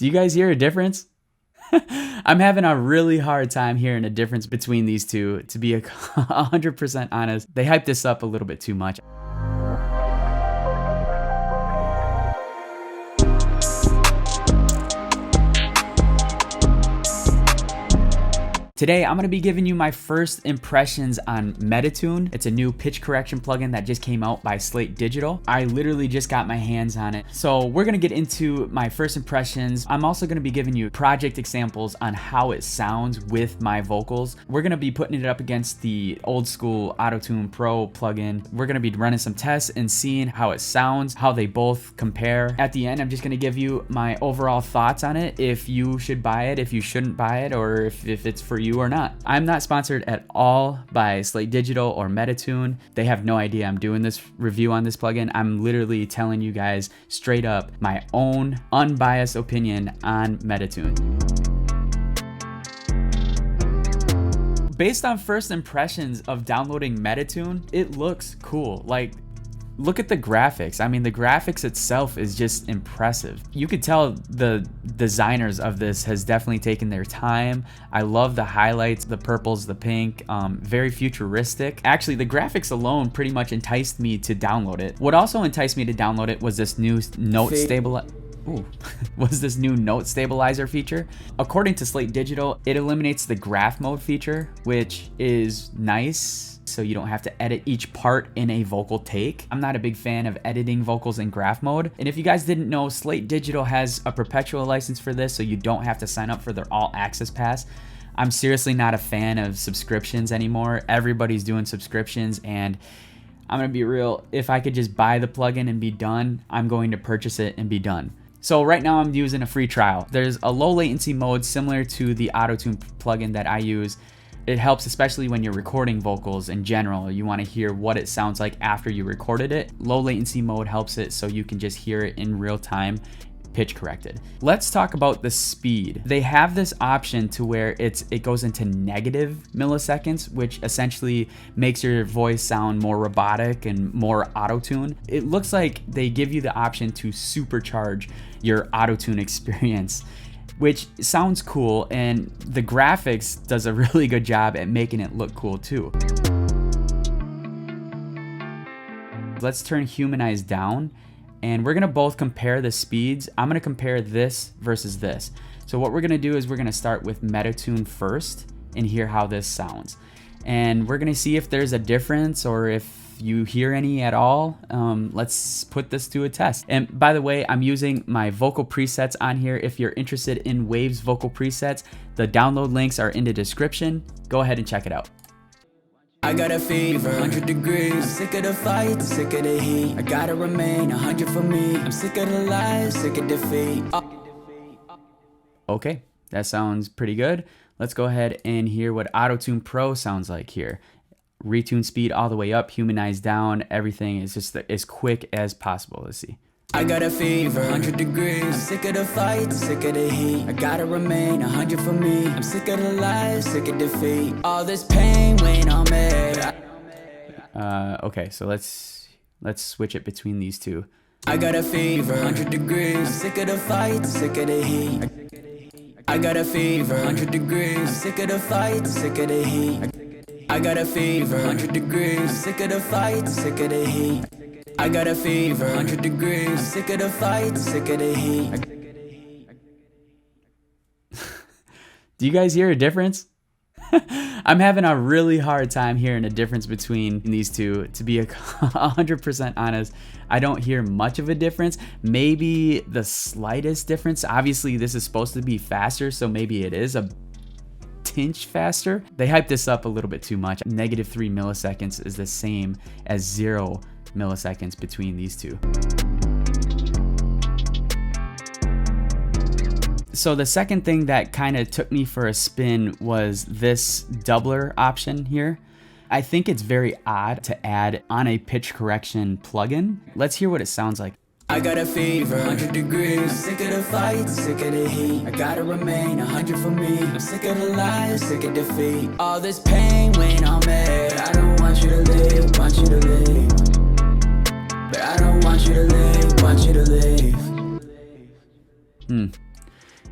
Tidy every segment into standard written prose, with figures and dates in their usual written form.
Do you guys hear a difference? I'm having a really hard time hearing a difference between these two, to be 100% honest. They hyped this up a little bit too much. Today, I'm gonna be giving you my first impressions on Metatune. It's a new pitch correction plugin that just came out by Slate Digital. I literally just got my hands on it. So we're gonna get into my first impressions. I'm also gonna be giving you project examples on how it sounds with my vocals. We're gonna be putting it up against the old school Auto-Tune Pro plugin. We're gonna be running some tests and seeing how it sounds, how they both compare. At the end, I'm just gonna give you my overall thoughts on it, if you should buy it, if you shouldn't buy it, or if it's for you or not. I'm not sponsored at all by Slate Digital or Metatune. They have no idea I'm doing this review on this plugin. I'm literally telling you guys straight up my own unbiased opinion on Metatune. Based on first impressions of downloading Metatune, it looks cool. Like, look at the graphics. I mean, the graphics itself is just impressive. You could tell the designers of this has definitely taken their time. I love the highlights, the purples, the pink, very futuristic. Actually, the graphics alone pretty much enticed me to download it. What also enticed me to download it was this new note stabilizer feature. According to Slate Digital, it eliminates the graph mode feature, which is nice, so you don't have to edit each part in a vocal take. I'm not a big fan of editing vocals in graph mode. And if you guys didn't know, Slate Digital has a perpetual license for this, so you don't have to sign up for their all access pass. I'm seriously not a fan of subscriptions anymore. Everybody's doing subscriptions, and I'm gonna be real, if I could just buy the plugin and be done, I'm going to purchase it and be done. So right now I'm using a free trial. There's a low latency mode similar to the Auto-Tune plugin that I use. It helps especially when you're recording vocals in general. You want to hear what it sounds like after you recorded it. Low latency mode helps it so you can just hear it in real time, pitch corrected. Let's talk about the speed. They have this option to where it goes into negative milliseconds, which essentially makes your voice sound more robotic and more auto-tune. It looks like they give you the option to supercharge your auto-tune experience, which sounds cool, and the graphics does a really good job at making it look cool too. Let's turn Humanize down, and we're gonna both compare the speeds. I'm gonna compare this versus this. So what we're gonna do is we're gonna start with Metatune first and hear how this sounds. And we're gonna see if there's a difference or if you hear any at all. Let's put this to a test. And by the way, I'm using my vocal presets on here. If you're interested in Waves vocal presets, the download links are in the description. Go ahead and check it out. I got a fever, 100 degrees. I'm sick of the fight, sick of the heat. I gotta remain 100 for me. I'm sick of the lies, sick of defeat. Okay, that sounds pretty good. Let's go ahead and hear what Auto-Tune Pro sounds like here. Retune speed all the way up, Humanize down, everything is just as quick as possible. Let's see. I got a fever, 100 degrees. I'm sick of the fight, sick of the heat. I gotta remain 100 for me. I'm sick of the lies, sick of defeat. All this pain weighing on me. Okay, so let's switch it between these two. I got a fever, 100 degrees. I'm sick of the fight, sick of the heat. I got a fever, 100 degrees. I'm sick of the fight, sick of the heat. I got a fever, 100 degrees. I'm sick of the fight, sick of the heat. I got a fever, 100 degrees. I'm sick of the fight, sick of the heat. Do you guys hear a difference? I'm having a really hard time hearing a difference between these two. To be 100% honest, I don't hear much of a difference. Maybe the slightest difference. Obviously, this is supposed to be faster, so maybe it is a tinge faster. They hyped this up a little bit too much. -3 milliseconds is the same as 0 milliseconds between these two. So the second thing that kind of took me for a spin was this doubler option here. I think it's very odd to add on a pitch correction plugin. Let's hear what it sounds like. I got a fever, 100 degrees. Sick of the fight, sick of the heat. I gotta remain 100 for me. I'm sick of the lies, sick of defeat. All this pain weighing on me. I don't want you to live, want you to live. But I don't want you to live, want you to live.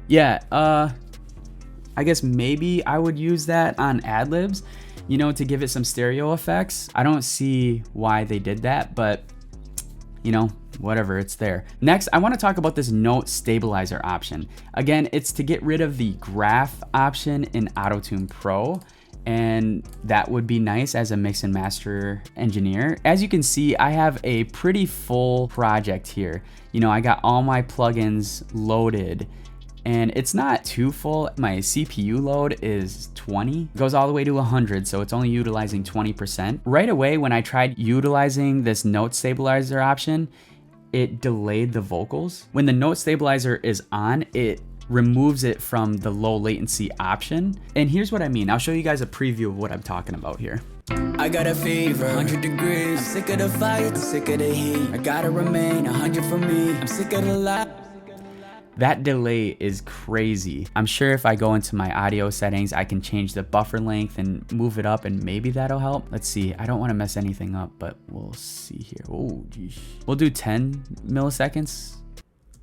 Yeah, I guess maybe I would use that on ad-libs, you know, to give it some stereo effects. I don't see why they did that, but you know, whatever, it's there. Next, I want to talk about this note stabilizer option. Again, it's to get rid of the graph option in Auto-Tune Pro, and that would be nice as a mix and master engineer. As you can see, I have a pretty full project here. You know, I got all my plugins loaded, and it's not too full. My CPU load is 20, goes all the way to 100, so it's only utilizing 20%. Right away, when I tried utilizing this note stabilizer option, it delayed the vocals. When the note stabilizer is on, it removes it from the low latency option. And here's what I mean. I'll show you guys a preview of what I'm talking about here. I got a fever, 100 degrees. I'm sick of the fight, sick of the heat. I gotta remain 100 for me. I'm sick of the lie. That delay is crazy. I'm sure if I go into my audio settings, I can change the buffer length and move it up, and maybe that'll help. Let's see. I don't want to mess anything up, but we'll see here. Oh, geez. We'll do 10 milliseconds.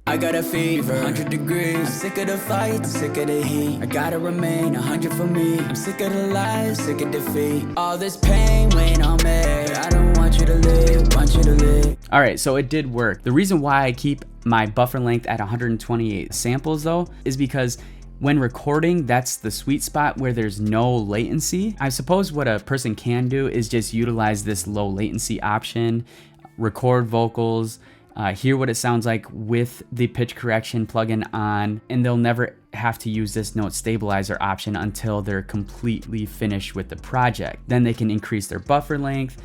I got a fever, 100 degrees. I'm sick of the fight, sick of the heat. I gotta remain 100 for me. I'm sick of the lies, sick of defeat. All this pain weighing on me. I don't want you to live, want you to live. All right, so it did work. The reason why I keep my buffer length at 128 samples though is because when recording, that's the sweet spot where there's no latency. I suppose what a person can do is just utilize this low latency option, record vocals, hear what it sounds like with the pitch correction plugin on, and they'll never have to use this note stabilizer option until they're completely finished with the project. Then they can increase their buffer length,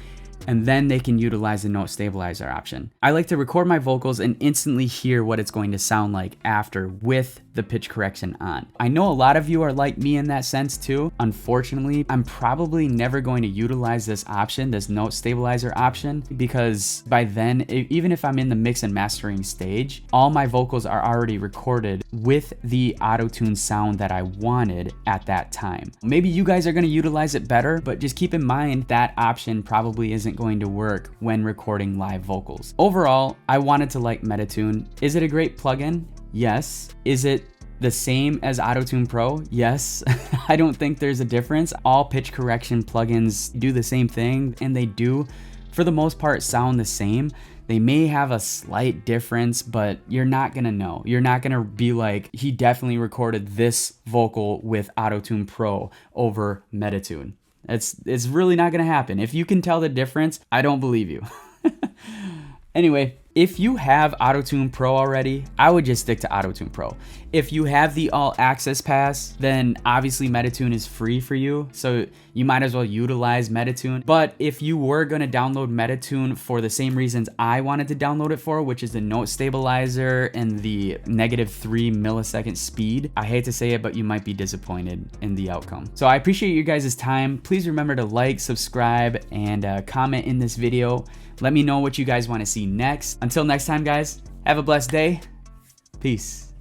and then they can utilize the note stabilizer option. I like to record my vocals and instantly hear what it's going to sound like after with the pitch correction on. I know a lot of you are like me in that sense too. Unfortunately, I'm probably never going to utilize this option, this note stabilizer option, because by then, even if I'm in the mix and mastering stage, all my vocals are already recorded with the auto-tune sound that I wanted at that time. Maybe you guys are going to utilize it better, but just keep in mind that option probably isn't going to work when recording live vocals. Overall, I wanted to like Metatune. Is it a great plugin? Yes. Is it the same as Auto-Tune Pro? Yes. I don't think there's a difference. All pitch correction plugins do the same thing, and they do, for the most part, sound the same. They may have a slight difference, but you're not gonna know. You're not gonna be like, he definitely recorded this vocal with Auto-Tune Pro over Metatune. It's really not gonna happen. If you can tell the difference, I don't believe you. Anyway, if you have Auto-Tune Pro already, I would just stick to Auto-Tune Pro. If you have the All Access Pass, then obviously Metatune is free for you, so you might as well utilize Metatune. But if you were gonna download Metatune for the same reasons I wanted to download it for, which is the note stabilizer and the -3 millisecond speed, I hate to say it, but you might be disappointed in the outcome. So I appreciate you guys' time. Please remember to like, subscribe, and comment in this video. Let me know what you guys want to see next. Until next time, guys, have a blessed day. Peace.